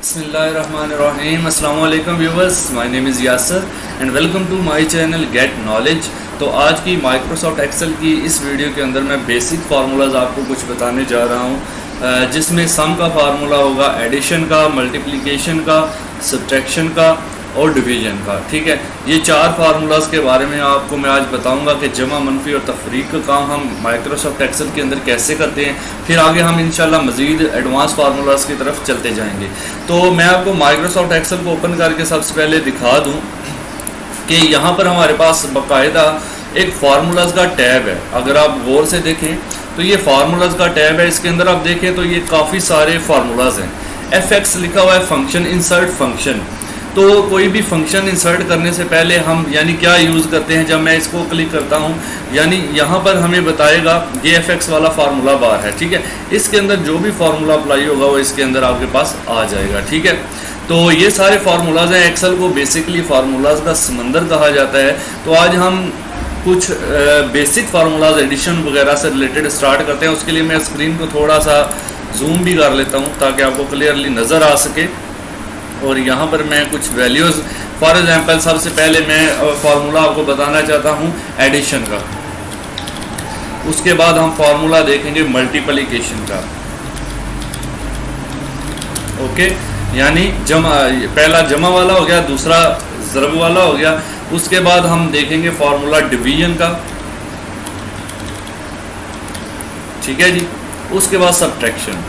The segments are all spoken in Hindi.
बिस्मिल्लाहिर्रहमानिर्रहीम। अस्सलाम वालेकुम viewers, my name is Yasir and welcome to my channel get knowledge. तो आज की माइक्रोसॉफ्ट एक्सेल की इस वीडियो के अंदर मैं बेसिक फार्मूलाज आपको कुछ बताने जा रहा हूँ, जिसमें सम का फार्मूला होगा, एडिशन का, मल्टीप्लिकेशन का, सब्ट्रैक्शन का और डिवीजन का। ठीक है, ये चार फार्मूलाज के बारे में आपको मैं आज बताऊंगा कि जमा, मनफी और तफरीक का काम हम माइक्रोसॉफ्ट एक्सेल के अंदर कैसे करते हैं। फिर आगे हम इंशाल्लाह मज़ीद एडवांस फार्मूलाज की तरफ चलते जाएंगे। तो मैं आपको माइक्रोसॉफ्ट एक्सेल को ओपन करके सबसे पहले दिखा दूं कि यहाँ पर हमारे पास बाकायदा एक फार्मूलाज का टैब है। अगर आप गौर से देखें तो ये फार्मूलाज का टैब है। इसके अंदर आप देखें तो ये काफ़ी सारे फार्मूलाज हैं। FX लिखा हुआ है, फंक्शन, इंसर्ट फंक्शन। तो कोई भी फंक्शन इंसर्ट करने से पहले हम यानी क्या यूज़ करते हैं। जब मैं इसको क्लिक करता हूं, यानी यहाँ पर हमें बताएगा ये FX वाला फार्मूला बार है। ठीक है, इसके अंदर जो भी फार्मूला अप्लाई होगा वो इसके अंदर आपके पास आ जाएगा। ठीक है, तो ये सारे फार्मूलाज हैं। एक्सेल को बेसिकली फार्मूलाज का समंदर कहा जाता है। तो आज हम कुछ बेसिक फार्मूलाज एडिशन वगैरह से रिलेटेड स्टार्ट करते हैं। उसके लिए मैं स्क्रीन को थोड़ा सा जूम भी कर लेता हूँ ताकि आपको क्लियरली नज़र आ सके। और यहाँ पर मैं कुछ वैल्यूज़, फॉर एग्जांपल सबसे पहले मैं फार्मूला आपको बताना चाहता हूँ एडिशन का। उसके बाद हम फार्मूला देखेंगे मल्टीप्लिकेशन का। ओके, यानी जमा, पहला जमा वाला हो गया, दूसरा ज़रब वाला हो गया। उसके बाद हम देखेंगे फार्मूला डिवीजन का। ठीक है जी, उसके बाद सब्ट्रैक्शन।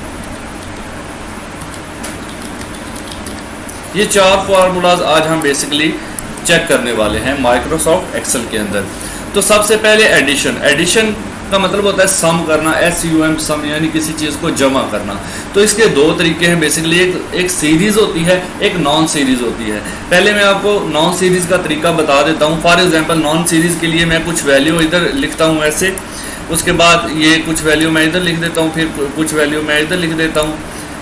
ये चार फार्मूलाज आज हम बेसिकली चेक करने वाले हैं माइक्रोसॉफ्ट एक्सेल के अंदर। तो सबसे पहले एडिशन। एडिशन का मतलब होता है सम करना, SUM सम, यानी किसी चीज़ को जमा करना। तो इसके दो तरीके हैं बेसिकली। एक सीरीज़ होती है, एक नॉन सीरीज़ होती है। पहले मैं आपको नॉन सीरीज़ का तरीका बता देता हूँ। फॉर एग्जांपल नॉन सीरीज़ के लिए मैं कुछ वैल्यू इधर लिखता हूँ ऐसे, उसके बाद ये कुछ वैल्यू मैं इधर लिख देता हूँ, फिर कुछ वैल्यू मैं इधर लिख देता हूँ,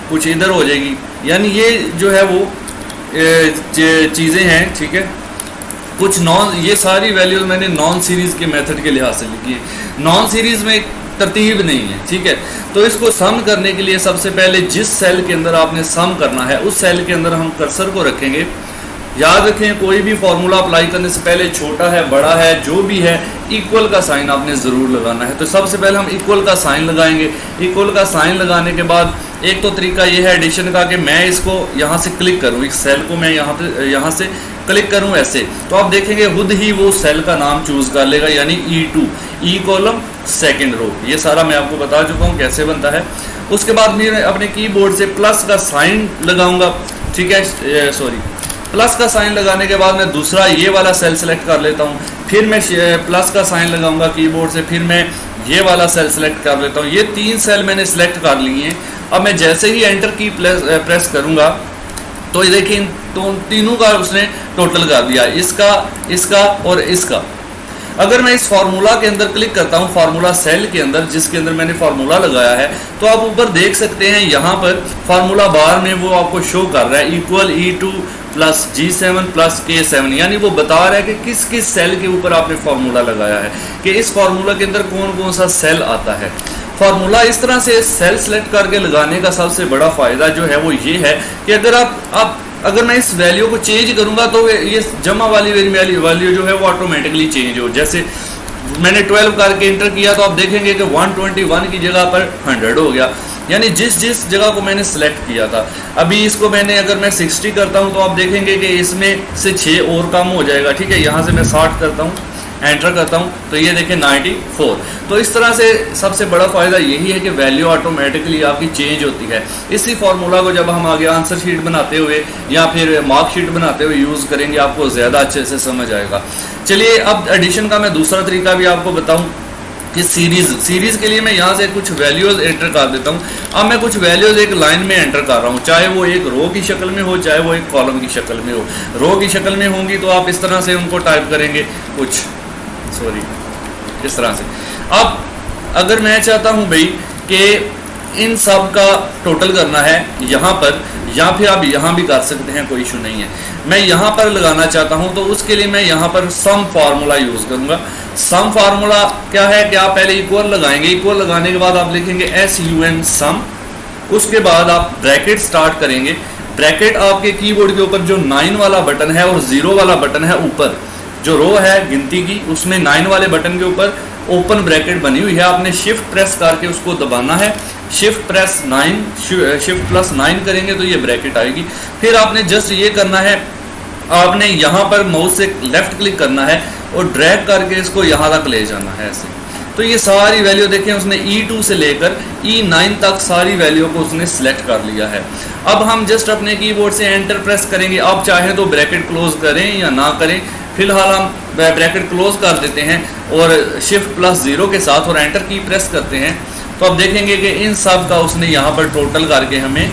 कुछ इधर हो जाएगी। यानी ये जो है वो चीज़ें हैं। ठीक है, कुछ नॉन, ये सारी वैल्यूज मैंने नॉन सीरीज़ के मेथड के लिहाज से लिखी है। नॉन सीरीज़ में तरतीब नहीं है। ठीक है, तो इसको सम करने के लिए सबसे पहले जिस सेल के अंदर आपने सम करना है उस सेल के अंदर हम कर्सर को रखेंगे। याद रखें, कोई भी फार्मूला अप्लाई करने से पहले छोटा है, बड़ा है, जो भी है, इक्वल का साइन आपने ज़रूर लगाना है। तो सबसे पहले हम इक्वल का साइन लगाएंगे। इक्वल का साइन लगाने के बाद एक तो तरीका ये है एडिशन का कि मैं इसको यहाँ से क्लिक करूँ, इस सेल को मैं यहाँ से क्लिक करूँ ऐसे, तो आप देखेंगे खुद ही वो सेल का नाम चूज़ कर लेगा, यानी E2, E column second row. ये सारा मैं आपको बता चुका हूँ कैसे बनता है। उसके बाद मैं अपने कीबोर्ड से प्लस का साइन लगाऊंगा। ठीक है, प्लस का साइन लगाने के बाद मैं दूसरा ये वाला सेल सेलेक्ट कर लेता हूँ। फिर मैं प्लस का साइन लगाऊंगा कीबोर्ड से, फिर मैं ये वाला सेल सेलेक्ट कर लेता हूँ। ये तीन सेल मैंने सेलेक्ट कर लिए हैं। अब मैं जैसे ही एंटर की प्रेस करूँगा तो ये देखिए तो तीनों का उसने टोटल कर दिया, इसका, इसका और इसका। अगर मैं इस फार्मूला के अंदर क्लिक करता हूँ, फार्मूला सेल के अंदर जिसके अंदर मैंने फार्मूला लगाया है, तो आप ऊपर देख सकते हैं यहाँ पर फार्मूला बार में वो आपको शो कर रहा है equal E2 plus G7 plus K7, यानी वो बता रहा है कि किस किस सेल के ऊपर आपने फार्मूला लगाया है, कि इस फार्मूला के अंदर कौन कौन सा सेल आता है। फार्मूला इस तरह से सेल सेलेक्ट करके लगाने का सबसे बड़ा फ़ायदा जो है वो ये है कि अगर मैं इस वैल्यू को चेंज करूंगा तो ये जमा वाली वैल्यू जो है वो ऑटोमेटिकली चेंज हो। जैसे मैंने 12 करके इंटर किया तो आप देखेंगे कि 121 की जगह पर 100 हो गया, यानी जिस जगह को मैंने सेलेक्ट किया था। अभी इसको मैंने अगर मैं 60 करता हूं तो आप देखेंगे कि इसमें से 6 और कम हो जाएगा। ठीक है, यहाँ से मैं 60 करता हूँ, एंटर करता हूँ तो ये देखें 94। तो इस तरह से सबसे बड़ा फ़ायदा यही है कि वैल्यू ऑटोमेटिकली आपकी चेंज होती है। इसी फार्मूला को जब हम आगे आंसर शीट बनाते हुए या फिर मार्क शीट बनाते हुए यूज़ करेंगे, आपको ज़्यादा अच्छे से समझ आएगा। चलिए, अब एडिशन का मैं दूसरा तरीका भी आपको बताऊँ कि सीरीज़ के लिए मैं यहाँ से कुछ वैल्यूज़ एंटर कर देता हूँ। अब मैं कुछ वैल्यूज़ एक लाइन में एंटर कर रहा हूँ, चाहे वो एक रो की शक्ल में हो, चाहे वो एक कॉलम की शक्ल में हो। रो की शक्ल में होंगी तो आप इस तरह से उनको टाइप करेंगे कुछ, इस तरह से। अब अगर मैं चाहता हूं भाई कि इन सब का टोटल करना है यहाँ पर, या फिर आप यहाँ भी कर सकते हैं, कोई इशू नहीं है। मैं यहाँ पर लगाना चाहता हूँ तो उसके लिए मैं यहाँ पर सम फार्मूला यूज़ करूँगा। सम फार्मूला क्या है कि आप पहले इक्वल लगाएंगे, इक्वल लगाने के बाद आप लिखेंगे SUM सम, उसके बाद आप ब्रैकेट स्टार्ट करेंगे, ब्रैकेट आपके कीबोर्ड के ऊपर जो 9 वाला बटन है और 0 वाला बटन है, ऊपर जो रो है गिनती की उसमें 9 वाले बटन के ऊपर ओपन ब्रैकेट बनी हुई है, आपने शिफ्ट प्रेस करके उसको दबाना है। शिफ्ट प्लस 9 करेंगे तो ये ब्रैकेट आएगी। फिर आपने जस्ट ये करना है, आपने यहाँ पर माउस से लेफ्ट क्लिक करना है और ड्रैग करके इसको यहाँ तक ले जाना है ऐसे। तो ये सारी वैल्यू देखें उसने E2 से लेकर E9 तक सारी वैल्यू को उसने सिलेक्ट कर लिया है। अब हम जस्ट अपने कीबोर्ड से एंटर प्रेस करेंगे। आप चाहें तो ब्रैकेट क्लोज करें या ना करें, फिलहाल हम ब्रैकेट क्लोज कर देते हैं और शिफ्ट प्लस 0 के साथ और एंटर की प्रेस करते हैं। तो अब देखेंगे कि इन सब का उसने यहाँ पर टोटल करके हमें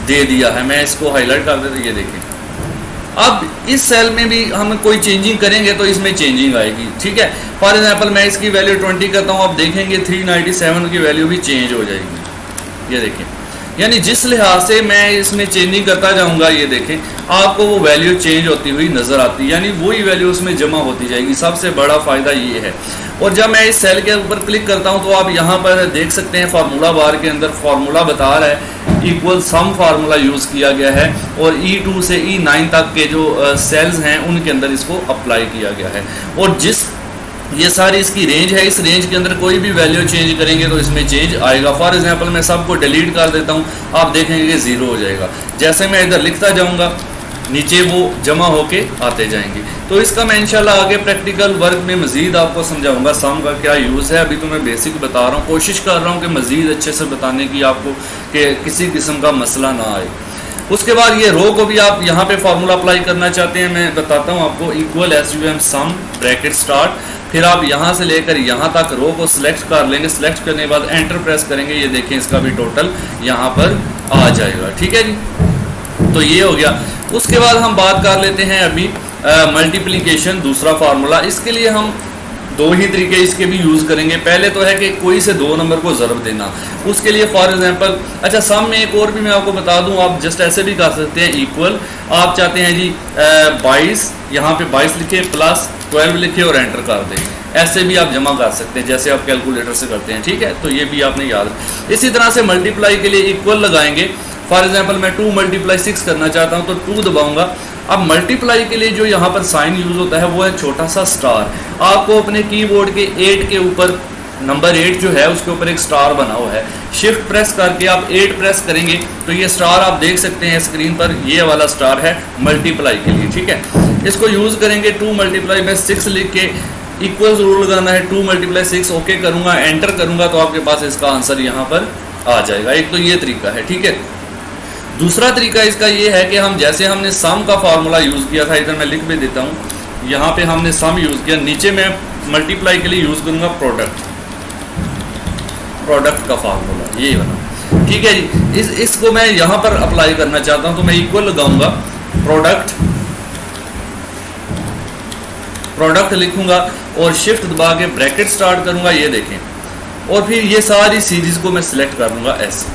दे दिया है। मैं इसको हाईलाइट कर देता हूँ, ये देखें। अब इस सेल में भी हम कोई चेंजिंग करेंगे तो इसमें चेंजिंग आएगी, ठीक है। फॉर एग्जांपल मैं इसकी वैल्यू 20 करता हूँ, आप देखेंगे 397 की वैल्यू भी चेंज हो जाएगी, ये देखें। यानी जिस लिहाज से मैं इसमें चेंजिंग करता जाऊंगा, ये देखें आपको वो वैल्यू चेंज होती हुई नजर आती है, यानी वही वैल्यू उसमें जमा होती जाएगी। सबसे बड़ा फायदा ये है। और जब मैं इस सेल के ऊपर क्लिक करता हूं तो आप यहां पर देख सकते हैं फार्मूला बार के अंदर फार्मूला बता रहा है इक्वल सम फार्मूला यूज किया गया है और E2 से E9 तक के जो सेल्स हैं उनके अंदर इसको अप्लाई किया गया है। और जिस ये सारी इसकी रेंज है, इस रेंज के अंदर कोई भी वैल्यू चेंज करेंगे तो इसमें चेंज आएगा। फॉर एग्जांपल मैं सबको डिलीट कर देता हूं, आप देखेंगे कि 0 हो जाएगा। जैसे मैं इधर लिखता जाऊंगा नीचे वो जमा होके आते जाएंगे। तो इसका मैं इंशाल्लाह आगे प्रैक्टिकल वर्क में मजीद आपको समझाऊंगा सम का क्या यूज़ है। अभी तो मैं बेसिक बता रहा हूँ, कोशिश कर रहा हूँ कि मजीद अच्छे से बताने की आपको, कि किसी किस्म का मसला ना आए। उसके बाद ये रो को भी आप यहाँ पे फार्मूला अप्लाई करना चाहते हैं, मैं बताता हूँ आपको। इक्वल SUM सम ब्रैकेट स्टार्ट, फिर आप यहाँ से लेकर यहाँ तक रो को सिलेक्ट कर लेंगे। सिलेक्ट करने के बाद एंटर प्रेस करेंगे, ये देखें इसका भी टोटल यहाँ पर आ जाएगा, ठीक है जी। तो ये हो गया। उसके बाद हम बात कर लेते हैं अभी मल्टीप्लिकेशन, दूसरा फार्मूला। इसके लिए हम दो ही तरीके इसके भी यूज़ करेंगे। पहले तो है कि कोई से 2 नंबर को ज़रब देना, उसके लिए फॉर एग्जांपल अच्छा सम में एक और भी मैं आपको बता दूं, आप जस्ट ऐसे भी कर सकते हैं। इक्वल आप चाहते हैं जी 22, यहाँ पे 22 लिखे प्लस 12 लिखे और एंटर कर दें, ऐसे भी आप जमा कर सकते हैं जैसे आप कैलकुलेटर से करते हैं, ठीक है। तो ये भी आपने याद। इसी तरह से मल्टीप्लाई के लिए इक्वल लगाएंगे। फॉर एग्जाम्पल मैं 2 × 6 करना चाहता हूँ तो 2 दबाऊंगा। अब मल्टीप्लाई के लिए जो यहाँ पर साइन यूज होता है वो है छोटा सा स्टार। आपको अपने कीबोर्ड के 8 के ऊपर नंबर 8 जो है उसके ऊपर एक स्टार बना हुआ है, शिफ्ट प्रेस करके आप 8 प्रेस करेंगे तो ये स्टार आप देख सकते हैं स्क्रीन पर, ये वाला स्टार है मल्टीप्लाई के लिए, ठीक है। इसको यूज करेंगे 2 × 6 लिख के इक्वल जरूर लगाना है। 2 × 6 ओके करूंगा, एंटर करूंगा तो आपके पास इसका आंसर यहाँ पर आ जाएगा। एक तो ये तरीका है, ठीक है। दूसरा तरीका इसका ये है कि हम जैसे हमने सम का फार्मूला यूज़ किया था, इधर मैं लिख भी देता हूँ, यहाँ पे हमने सम यूज़ किया, नीचे मैं मल्टीप्लाई के लिए यूज़ करूँगा प्रोडक्ट का फार्मूला, ये वाला, ठीक है जी। इसको मैं यहाँ पर अप्लाई करना चाहता हूँ तो मैं इक्वल लगाऊंगा, प्रोडक्ट लिखूंगा और शिफ्ट दबा के ब्रैकेट स्टार्ट करूंगा, ये देखें। और फिर ये सारी सीरीज को मैं सिलेक्ट कर लूँगा ऐसे,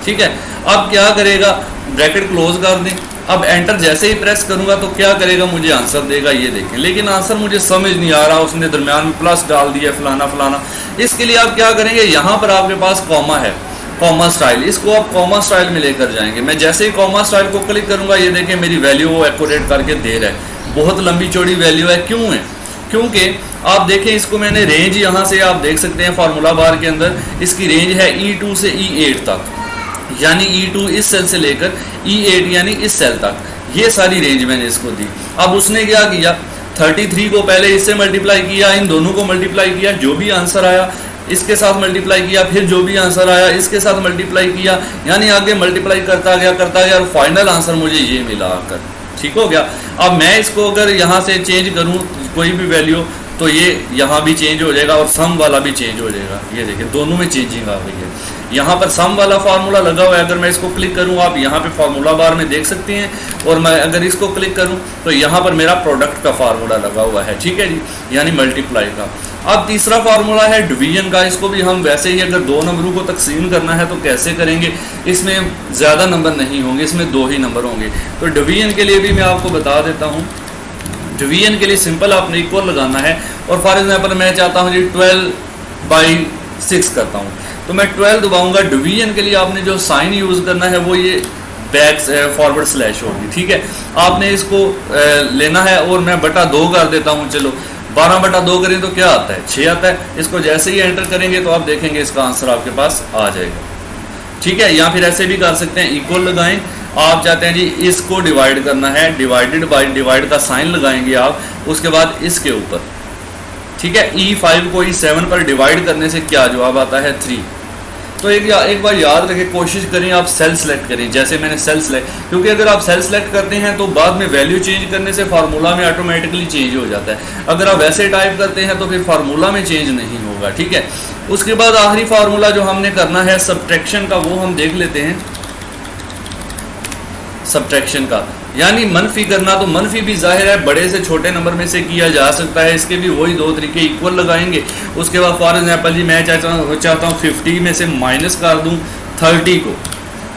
ठीक है। अब क्या करेगा, ब्रैकेट क्लोज कर दें। अब एंटर जैसे ही प्रेस करूंगा तो क्या करेगा, मुझे आंसर देगा, ये देखें। लेकिन आंसर मुझे समझ नहीं आ रहा, उसने दरमियान में प्लस डाल दिया फलाना फलाना। इसके लिए आप क्या करेंगे, यहाँ पर आपके पास कॉमा है, कॉमा स्टाइल, इसको आप कॉमा स्टाइल में लेकर जाएंगे। मैं जैसे ही कॉमा स्टाइल को क्लिक करूंगा, ये देखें मेरी वैल्यू वो एक्यूरेट करके दे रहा है। बहुत लंबी चौड़ी वैल्यू है, क्यों है, क्योंकि आप देखें इसको मैंने रेंज यहाँ से आप देख सकते हैं फार्मूला बार के अंदर, इसकी रेंज है E2 से E8 तक, यानी E2 इस सेल से लेकर E8 यानी इस सेल तक, ये सारी रेंज मैंने इसको दी। अब उसने क्या किया, 33 को पहले इससे मल्टीप्लाई किया, इन दोनों को मल्टीप्लाई किया, जो भी आंसर आया इसके साथ मल्टीप्लाई किया, फिर जो भी आंसर आया इसके साथ मल्टीप्लाई किया, यानी आगे मल्टीप्लाई करता गया और फाइनल आंसर मुझे ये मिला आकर, ठीक हो गया। अब मैं इसको अगर यहाँ से चेंज करूँ कोई भी वैल्यू तो ये यहाँ भी चेंज हो जाएगा और सम वाला भी चेंज हो जाएगा, ये देखिए दोनों में चेंजिंग आ गई है। यहाँ पर सम वाला फार्मूला लगा हुआ है, अगर मैं इसको क्लिक करूँ आप यहाँ पे फार्मूला बार में देख सकते हैं, और मैं अगर इसको क्लिक करूँ तो यहाँ पर मेरा प्रोडक्ट का फार्मूला लगा हुआ है, ठीक है जी, यानी मल्टीप्लाई का। अब तीसरा फार्मूला है डिवीजन का, इसको भी हम वैसे ही अगर 2 नंबरों को तकसीम करना है तो कैसे करेंगे, इसमें ज़्यादा नंबर नहीं होंगे, इसमें 2 ही नंबर होंगे। तो डिवीजन के लिए भी मैं आपको बता देता हूँ। डिवीजन के लिए सिंपल आपने इक्वल लगाना है, और फॉर एग्जांपल मैं चाहता हूँ जी 12/6 करता हूँ तो मैं 12 दबाऊंगा। डिवीजन के लिए आपने जो साइन यूज़ करना है वो ये बैक फॉरवर्ड स्लैश होगी। ठीक है, आपने इसको लेना है और मैं बटा 2 कर देता हूँ। चलो 12/2 करें तो क्या आता है, 6 आता है। इसको जैसे ही एंटर करेंगे तो आप देखेंगे इसका आंसर आपके पास आ जाएगा। ठीक है, या फिर ऐसे भी कर सकते हैं, इक्वल लगाएं। आप चाहते हैं जी इसको डिवाइड करना है, डिवाइडेड बाय डिवाइड का साइन लगाएंगे आप, उसके बाद इसके ऊपर। ठीक है, E5 को E7 पर डिवाइड करने से क्या जवाब आता है 3। तो एक बार याद रखें, कोशिश करें आप सेल सेलेक्ट करें, जैसे मैंने सेल सेलेक्ट, क्योंकि अगर आप सेल सेलेक्ट करते हैं तो बाद में वैल्यू चेंज करने से फार्मूला में ऑटोमेटिकली चेंज हो जाता है। अगर आप वैसे टाइप करते हैं तो फिर फार्मूला में चेंज नहीं होगा। ठीक है, उसके बाद आखिरी फार्मूला जो हमने करना है सब्ट्रैक्शन का, वो हम देख लेते हैं। सब्ट्रैक्शन का यानी मनफी करना, तो मनफी भी जाहिर है बड़े से छोटे नंबर में से किया जा सकता है। इसके भी वही 2 तरीके, इक्वल लगाएंगे। उसके बाद फॉर एग्जांपल जी मैं चाहता हूँ 50 में से माइनस कर दूँ 30 को,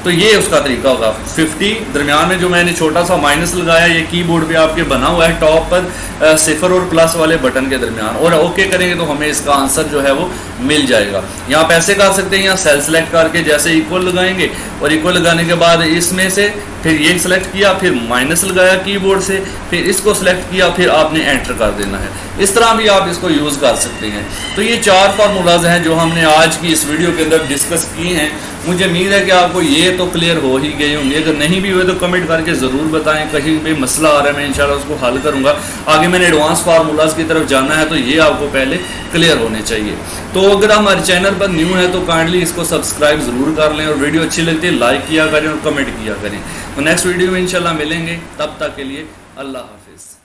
तो ये उसका तरीका होगा। 50 दरमियान में जो मैंने छोटा सा माइनस लगाया, ये कीबोर्ड पे आपके बना हुआ है टॉप पर सिफर और प्लस वाले बटन के दरमियान, और ओके करेंगे तो हमें इसका आंसर जो है वो मिल जाएगा। यहाँ पे ऐसे कर सकते हैं, यहाँ सेल सेलेक्ट करके जैसे इक्वल लगाएंगे, और इक्वल लगाने के बाद इसमें से फिर ये सेलेक्ट किया, फिर माइनस लगाया कीबोर्ड से, फिर इसको सेलेक्ट किया, फिर आपने एंटर कर देना है। इस तरह भी आप इसको यूज़ कर सकते हैं। तो ये 4 फार्मूलाज हैं जो हमने आज की इस वीडियो के अंदर डिस्कस किए हैं। मुझे उम्मीद है कि आपको ये तो क्लियर हो ही गए होंगे। अगर नहीं भी हुए तो कमेंट करके ज़रूर बताएं, कहीं भी मसला आ रहा है मैं इंशाल्लाह उसको हल करूँगा। आगे मैंने एडवांस फार्मूलाज की तरफ जाना है, तो ये आपको पहले क्लियर होने चाहिए। तो अगर आप हमारे चैनल पर न्यू है तो काइंडली इसको सब्सक्राइब ज़रूर कर लें, और वीडियो अच्छी लगती है लाइक किया करें और कमेंट किया करें। तो नेक्स्ट वीडियो में इंशाल्लाह मिलेंगे, तब तक के लिए अल्लाह हाफिज़।